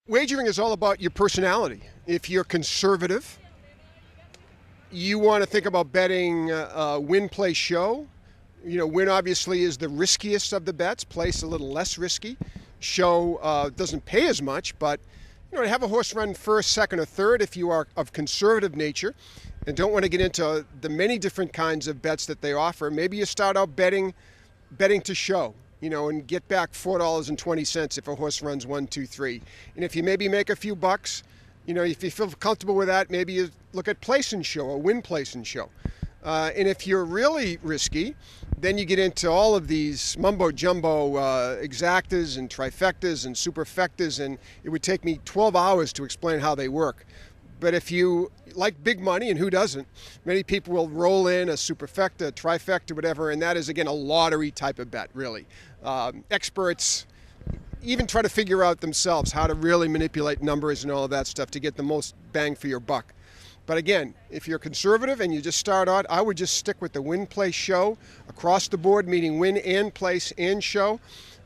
Wagering is all about your personality. If you're conservative, you want to think about betting win, play, show. You know, win obviously is the riskiest of the bets. Place a little less risky. Show doesn't pay as much, but you know, to have a horse run first, second, or third if you are of conservative nature and don't want to get into the many different kinds of bets that they offer, maybe you start out betting to show. You know, and get back $4.20 if a horse runs 1, 2, 3. And if you maybe make a few bucks, you know, if you feel comfortable with that, maybe you look at place and show or win, place and show. And if you're really risky, then you get into all of these mumbo jumbo exactas and trifectas and superfectas, and it would take me 12 hours to explain how they work. But if you like big money, and who doesn't, many people will roll in a superfecta, a trifecta, whatever, and that is, again, a lottery type of bet, really. Experts even try to figure out themselves how to really manipulate numbers and all of that stuff to get the most bang for your buck. But again, if you're conservative and you just start out, I would just stick with the win, place, show across the board, meaning win and place and show.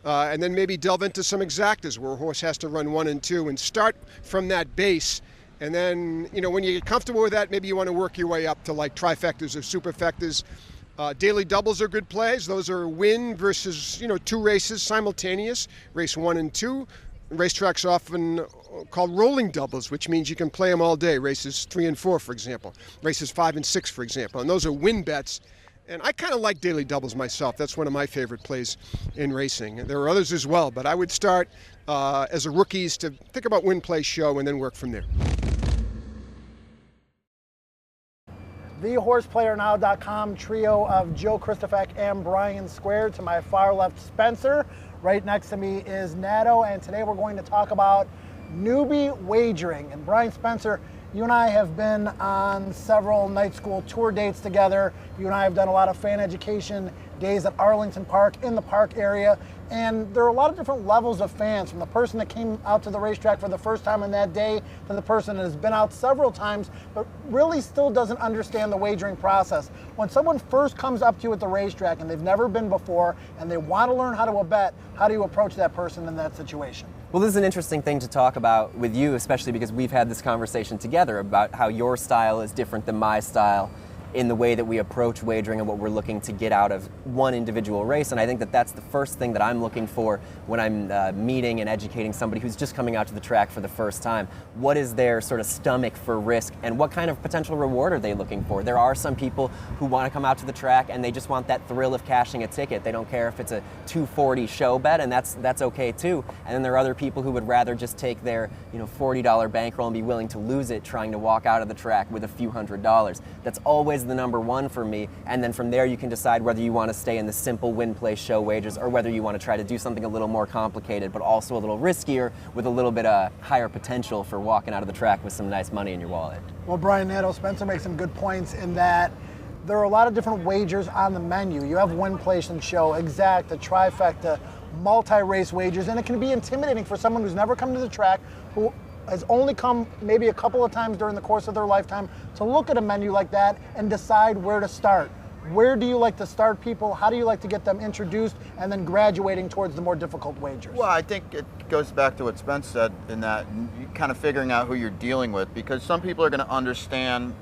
And then maybe delve into some exactas where a horse has to run 1 and 2 and start from that base. And then, you know, when you get comfortable with that, maybe you want to work your way up to like trifectas or superfectas. Daily doubles are good plays. Those are win versus, you know, 2 races simultaneous, race 1 and 2. Racetracks often called rolling doubles, which means you can play them all day. Races 3 and 4, for example. Races 5 and 6, for example. And those are win bets. And I kind of like daily doubles myself. That's one of my favorite plays in racing. There are others as well, but I would start as a rookies to think about win, play, show, and then work from there. TheHorsePlayerNow.com trio of Joe Christofek and Brian Square. To my far left, Spencer. Right next to me is Nato, and today we're going to talk about newbie wagering. And Brian Spencer, you and I have been on several night school tour dates together. You and I have done a lot of fan education days at Arlington Park, in the park area. And there are a lot of different levels of fans, from the person that came out to the racetrack for the first time on that day to the person that has been out several times but really still doesn't understand the wagering process. When someone first comes up to you at the racetrack and they've never been before and they want to learn how to bet, how do you approach that person in that situation? Well, this is an interesting thing to talk about with you, especially because we've had this conversation together about how your style is different than my style in the way that we approach wagering and what we're looking to get out of one individual race. And I think that that's the first thing that I'm looking for when I'm meeting and educating somebody who's just coming out to the track for the first time. What is their sort of stomach for risk, and what kind of potential reward are they looking for? There are some people who want to come out to the track and they just want that thrill of cashing a ticket. They don't care if it's a $2.40 show bet, and that's okay too. And then there are other people who would rather just take their $40 bankroll and be willing to lose it trying to walk out of the track with a few $100s. That's always the number one for me, and then from there you can decide whether you want to stay in the simple win, play, show wagers or whether you want to try to do something a little more complicated but also a little riskier with a little bit of higher potential for walking out of the track with some nice money in your wallet. Well, Brian, Nato, Spencer makes some good points in that there are a lot of different wagers on the menu. You have win, place, and show, exacta, trifecta, multi-race wagers, and it can be intimidating for someone who's never come to the track, who has only come maybe a couple of times during the course of their lifetime, to look at a menu like that and decide where to start. Where do you like to start people? How do you like to get them introduced and then graduating towards the more difficult wagers? Well, I think it goes back to what Spence said in that kind of figuring out who you're dealing with, because some people are going to understand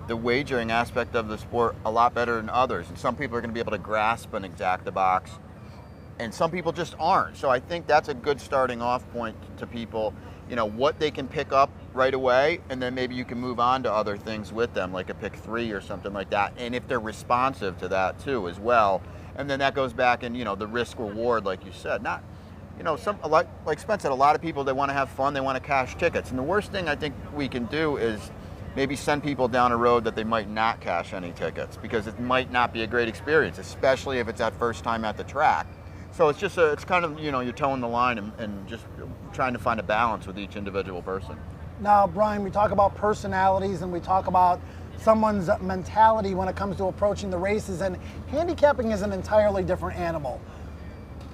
the wagering aspect of the sport a lot better than others, and some people are going to be able to grasp an exacta box, and some people just aren't. So I think that's a good starting off point to people, what they can pick up right away, and then maybe you can move on to other things with them, like a pick 3 or something like that, and if they're responsive to that too as well. And then that goes back and the risk reward, like you said, not like Spence said, a lot of people, they want to have fun, they want to cash tickets, and the worst thing I think we can do is maybe send people down a road that they might not cash any tickets, because it might not be a great experience, especially if it's that first time at the track. So it's just it's kind of, you're towing the line and just trying to find a balance with each individual person. Now, Brian, we talk about personalities and we talk about someone's mentality when it comes to approaching the races, and handicapping is an entirely different animal.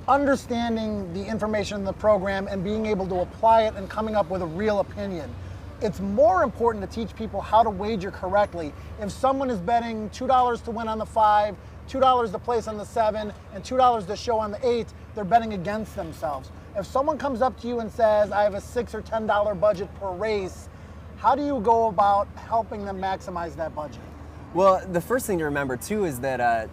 Understanding the information in the program and being able to apply it and coming up with a real opinion. It's more important to teach people how to wager correctly. If someone is betting $2 to win on the 5, $2 to place on the 7 and $2 to show on the 8, they're betting against themselves. If someone comes up to you and says, I have a $6 or $10 budget per race, how do you go about helping them maximize that budget? Well, the first thing to remember too is that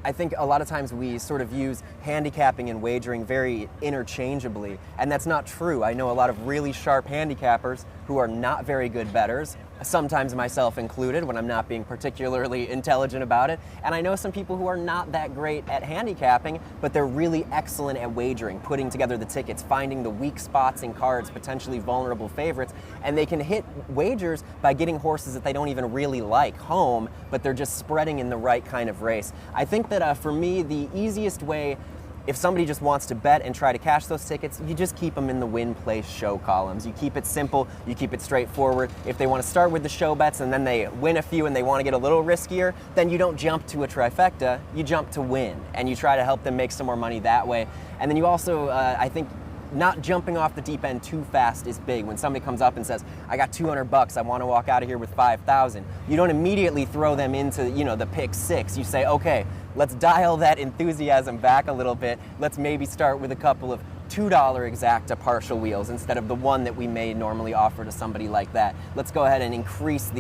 I think a lot of times we sort of use handicapping and wagering very interchangeably, and that's not true. I know a lot of really sharp handicappers who are not very good bettors, sometimes myself included when I'm not being particularly intelligent about it, and I know some people who are not that great at handicapping, but they're really excellent at wagering, putting together the tickets, finding the weak spots in cards, potentially vulnerable favorites, and they can hit wagers by getting horses that they don't even really like home, but they're just spreading in the right kind of race. I think that for me, the easiest way, if somebody just wants to bet and try to cash those tickets, you just keep them in the win, place, show columns. You keep it simple, you keep it straightforward. If they want to start with the show bets and then they win a few and they want to get a little riskier, then you don't jump to a trifecta, you jump to win. And you try to help them make some more money that way. And then you also, I think, not jumping off the deep end too fast is big. When somebody comes up and says, I got $200, I want to walk out of here with 5,000, you don't immediately throw them into, the pick 6. You say, okay, let's dial that enthusiasm back a little bit. Let's maybe start with a couple of $2 exacta partial wheels instead of the one that we may normally offer to somebody like that. Let's go ahead and increase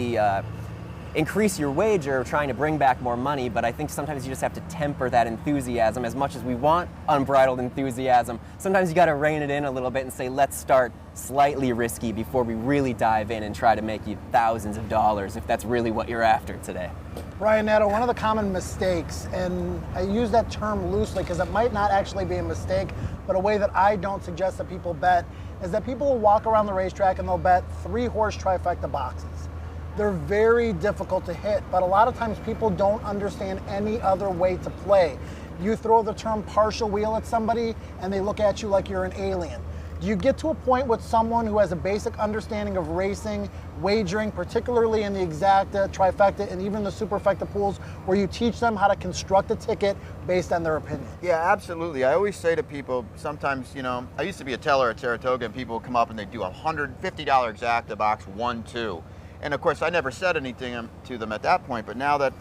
your wager, trying to bring back more money, but I think sometimes you just have to temper that enthusiasm. As much as we want unbridled enthusiasm, sometimes you got to rein it in a little bit and say, let's start slightly risky before we really dive in and try to make you thousands of dollars if that's really what you're after today. Brian Nadeau, one of the common mistakes, and I use that term loosely because it might not actually be a mistake, but a way that I don't suggest that people bet, is that people will walk around the racetrack and they'll bet 3-horse trifecta boxes. They're very difficult to hit, but a lot of times people don't understand any other way to play. You throw the term partial wheel at somebody and they look at you like you're an alien. Do you get to a point with someone who has a basic understanding of racing, wagering, particularly in the exacta, trifecta, and even the superfecta pools, where you teach them how to construct a ticket based on their opinion? Yeah, absolutely. I always say to people, sometimes, I used to be a teller at Saratoga, and people would come up and they do a $150 exacta box 1-2. And of course, I never said anything to them at that point, but now that,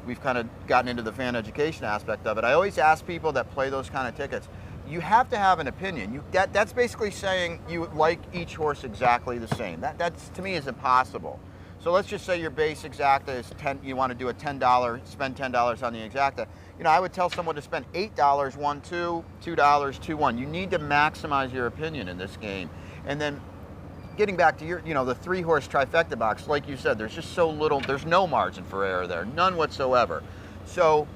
we've kind of gotten into the fan education aspect of it, I always ask people that play those kind of tickets, you have to have an opinion. That's basically saying you like each horse exactly the same. That's to me is impossible. So let's just say your base exacta is 10, you want to do a $10, spend $10 on the exacta. I would tell someone to spend $8 1-2, $2 2-1. You need to maximize your opinion in this game. And then getting back to your, the 3-horse trifecta box, like you said, there's just so little, there's no margin for error there, none whatsoever. So,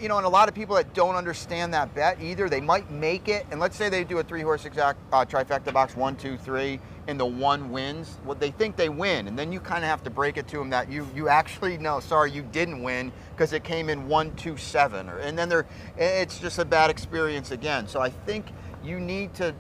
and a lot of people that don't understand that bet either, they might make it, and let's say they do a 3-horse trifecta box 1, 2, 3, and the 1 wins. Well, they think they win, and then you kind of have to break it to them that you actually, no, sorry, you didn't win because it came in 1, 2, 7, and then it's just a bad experience again. So I think you need to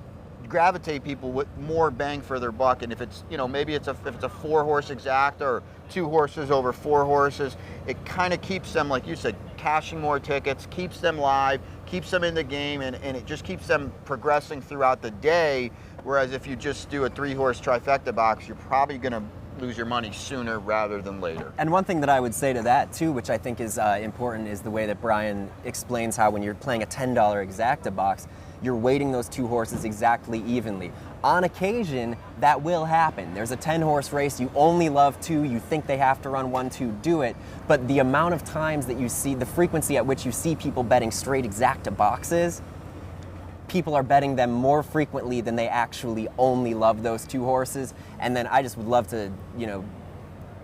gravitate people with more bang for their buck, and if it's maybe if it's a 4-horse exacta or 2 horses over 4 horses, it kind of keeps them, like you said, cashing more tickets, keeps them live, keeps them in the game, and it just keeps them progressing throughout the day. Whereas if you just do a 3-horse trifecta box, you're probably going to lose your money sooner rather than later. And one thing that I would say to that too, which I think is important, is the way that Brian explains how when you're playing a $10 exacta box, you're weighting those 2 horses exactly evenly. On occasion, that will happen. There's a 10-horse race, you only love 2, you think they have to run 1-2, do it. But the amount of times that you see, the frequency at which you see people betting straight exacta boxes, people are betting them more frequently than they actually only love those 2 horses. And then I just would love to,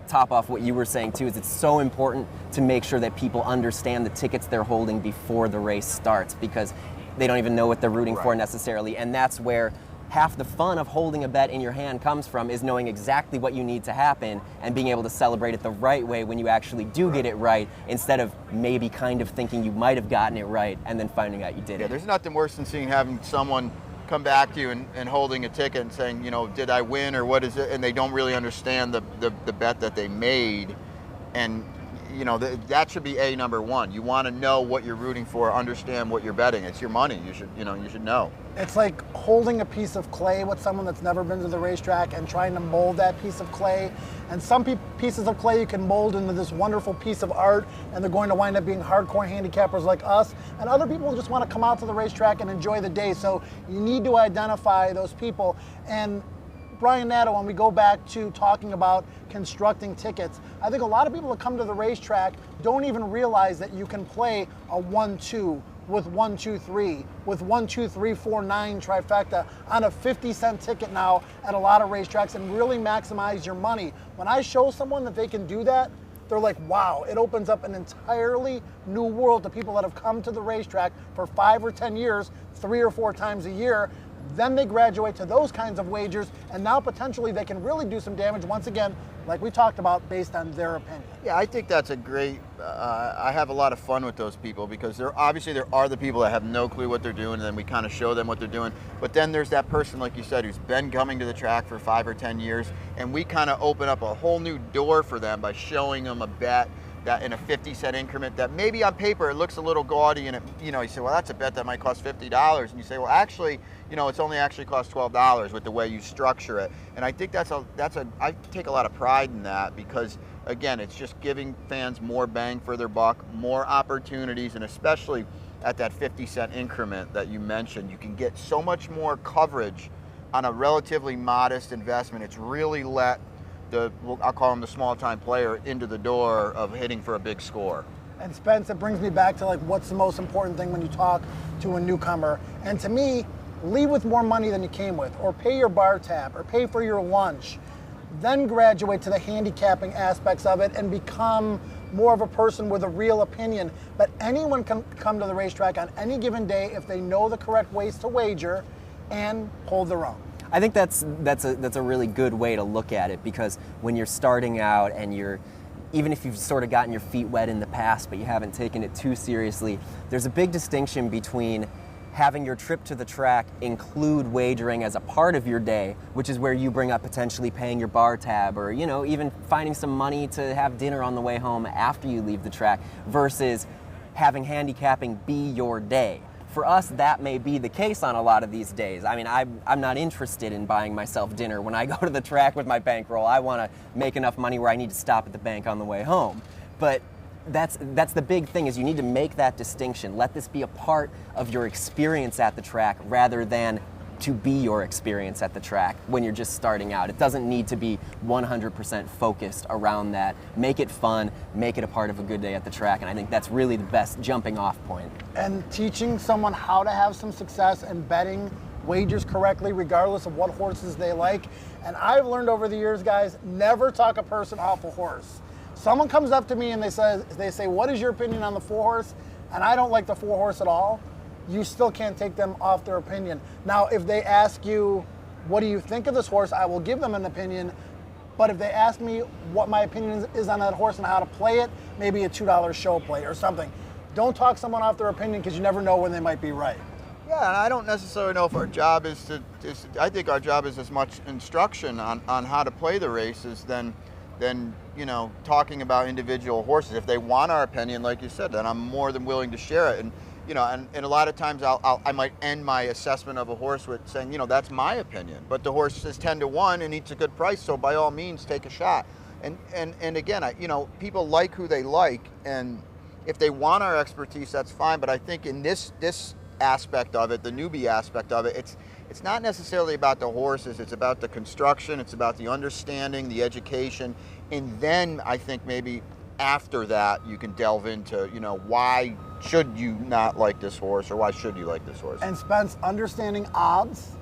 top off what you were saying too, is it's so important to make sure that people understand the tickets they're holding before the race starts, because they don't even know what they're rooting for necessarily. And that's where half the fun of holding a bet in your hand comes from, is knowing exactly what you need to happen and being able to celebrate it the right way when you actually do get it right, instead of maybe kind of thinking you might have gotten it right and then finding out you didn't. Yeah, there's nothing worse than having someone come back to you and holding a ticket and saying, did I win or what is it? And they don't really understand the bet that they made. And that should be number one. You want to know what you're rooting for, understand what you're betting. It's your money. You should know. It's like holding a piece of clay with someone that's never been to the racetrack and trying to mold that piece of clay. And some pieces of clay you can mold into this wonderful piece of art, and they're going to wind up being hardcore handicappers like us. And other people just want to come out to the racetrack and enjoy the day. So you need to identify those people. And Brian Nadeau, when we go back to talking about constructing tickets, I think a lot of people that come to the racetrack don't even realize that you can play a 1-2 with 1-2-3, with 1-2-3-4-9 trifecta on a 50-cent ticket now at a lot of racetracks and really maximize your money. When I show someone that they can do that, they're like, wow, it opens up an entirely new world to people that have come to the racetrack for 5 or 10 years, 3 or 4 times a year. Then they graduate to those kinds of wagers, and now potentially they can really do some damage, once again, like we talked about, based on their opinion. Yeah, I think that's a great, I have a lot of fun with those people, because there are the people that have no clue what they're doing, and then we kind of show them what they're doing. But then there's that person, like you said, who's been coming to the track for 5 or 10 years, and we kind of open up a whole new door for them by showing them a bet that in a 50-cent increment that maybe on paper it looks a little gaudy, and you say, well, that's a bet that might cost $50, and you say, well, actually, it's only actually cost $12 with the way you structure it. And I think I take a lot of pride in that, because again, it's just giving fans more bang for their buck, more opportunities, and especially at that 50-cent increment that you mentioned, you can get so much more coverage on a relatively modest investment. It's really let I'll call him the small-time player into the door of hitting for a big score. And Spence, it brings me back to what's the most important thing when you talk to a newcomer. And to me, leave with more money than you came with, or pay your bar tab, or pay for your lunch. Then graduate to the handicapping aspects of it and become more of a person with a real opinion. But anyone can come to the racetrack on any given day if they know the correct ways to wager and hold their own. I think that's a really good way to look at it, because when you're starting out and even if you've sort of gotten your feet wet in the past but you haven't taken it too seriously, there's a big distinction between having your trip to the track include wagering as a part of your day, which is where you bring up potentially paying your bar tab, or even finding some money to have dinner on the way home after you leave the track, versus having handicapping be your day. For us, that may be the case on a lot of these days. I mean, I'm not interested in buying myself dinner when I go to the track with my bankroll. I want to make enough money where I need to stop at the bank on the way home. But that's the big thing, is you need to make that distinction. Let this be a part of your experience at the track rather than to be your experience at the track when you're just starting out. It doesn't need to be 100% focused around that. Make it fun, make it a part of a good day at the track, and I think that's really the best jumping off point. And teaching someone how to have some success and betting wagers correctly regardless of what horses they like. And I've learned over the years, guys, never talk a person off a horse. Someone comes up to me and they say, what is your opinion on the 4-horse? And I don't like the 4-horse at all. You still can't take them off their opinion. Now, if they ask you, what do you think of this horse? I will give them an opinion. But if they ask me what my opinion is on that horse and how to play it, maybe a $2 show play or something. Don't talk someone off their opinion, because you never know when they might be right. Yeah, and I don't necessarily know if our job is I think our job is as much instruction on how to play the races than talking about individual horses. If they want our opinion, like you said, then I'm more than willing to share it. And and a lot of times I might end my assessment of a horse with saying, that's my opinion, but the horse is 10-1 and it's a good price, so by all means take a shot. And again, people like who they like, and if they want our expertise, that's fine. But I think in this aspect of it, the newbie aspect of it, it's not necessarily about the horses. It's about the construction. It's about the understanding, the education, and then I think maybe after that you can delve into why should you not like this horse, or why should you like this horse. And Spence, understanding odds,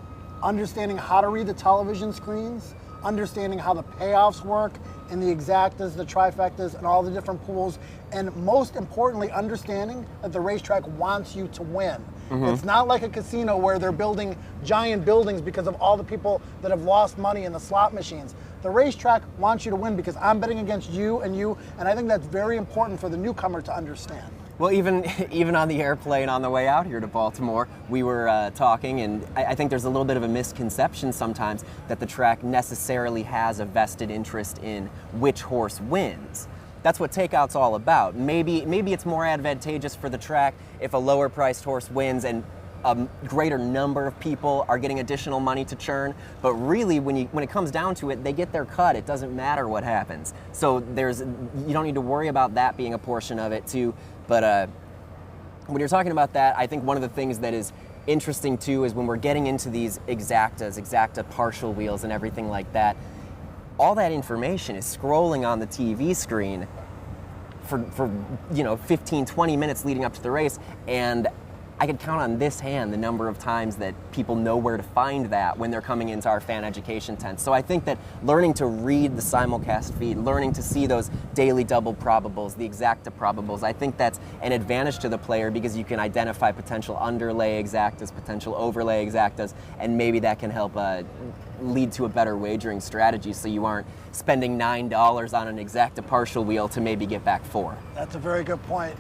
understanding how to read the television screens, understanding how the payoffs work and the exactas, the trifectas, and all the different pools, and most importantly, understanding that the racetrack wants you to win. Mm-hmm. It's not like a casino where they're building giant buildings because of all the people that have lost money in the slot machines. The racetrack wants you to win because I'm betting against you, and I think that's very important for the newcomer to understand. Well, even on the airplane on the way out here to Baltimore, we were talking, and I think there's a little bit of a misconception sometimes that the track necessarily has a vested interest in which horse wins. that's what takeout's all about. Maybe it's more advantageous for the track if a lower priced horse wins and a greater number of people are getting additional money to churn, but really when it comes down to it, they get their cut. It doesn't matter what happens. So you don't need to worry about that being a portion of it too. But when you're talking about that, I think one of the things that is interesting too is when we're getting into these exacta partial wheels and everything like that, all that information is scrolling on the TV screen for 15, 20 minutes leading up to the race, and I could count on this hand the number of times that people know where to find that when they're coming into our fan education tent. So I think that learning to read the simulcast feed, learning to see those daily double probables, the exacta probables, I think that's an advantage to the player because you can identify potential underlay exactas, potential overlay exactas, and maybe that can help lead to a better wagering strategy so you aren't spending $9 on an exacta partial wheel to maybe get back 4. That's a very good point.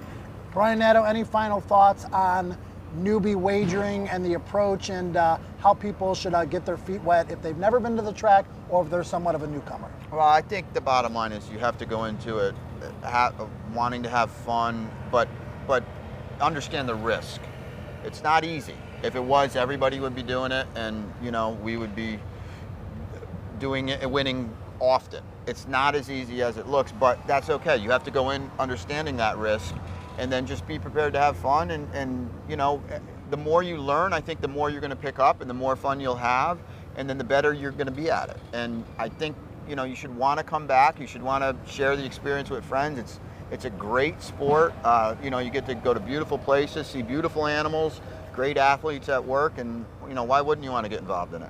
Brian Nadeau, any final thoughts on newbie wagering and the approach and how people should get their feet wet if they've never been to the track or if they're somewhat of a newcomer? Well, I think the bottom line is you have to go into it wanting to have fun, but understand the risk. It's not easy. If it was, everybody would be doing it, and we would be doing it and winning often. It's not as easy as it looks, but that's okay. You have to go in understanding that risk, and then just be prepared to have fun. And the more you learn, I think the more you're going to pick up and the more fun you'll have, and then the better you're going to be at it. And I think, you should want to come back. You should want to share the experience with friends. It's a great sport. You get to go to beautiful places, see beautiful animals, great athletes at work, and, why wouldn't you want to get involved in it?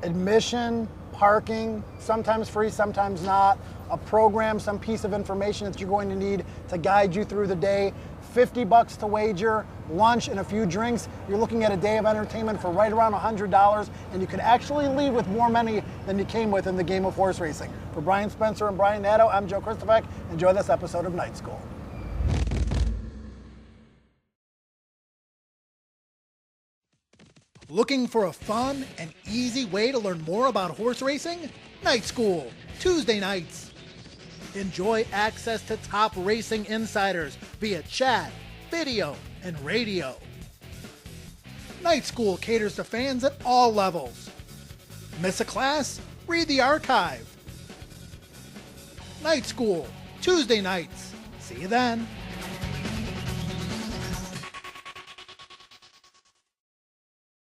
Admission, parking, sometimes free, sometimes not, a program, some piece of information that you're going to need to guide you through the day, $50 to wager, lunch, and a few drinks. You're looking at a day of entertainment for right around $100, and you could actually leave with more money than you came with in the game of horse racing. For Brian Spencer and Brian Nadeau, I'm Joe Christopher. Enjoy this episode of Night School. Looking for a fun and easy way to learn more about horse racing? Night School, Tuesday nights. Enjoy access to top racing insiders via chat, video, and radio. Night School caters to fans at all levels. Miss a class? Read the archive. Night School, Tuesday nights. See you then.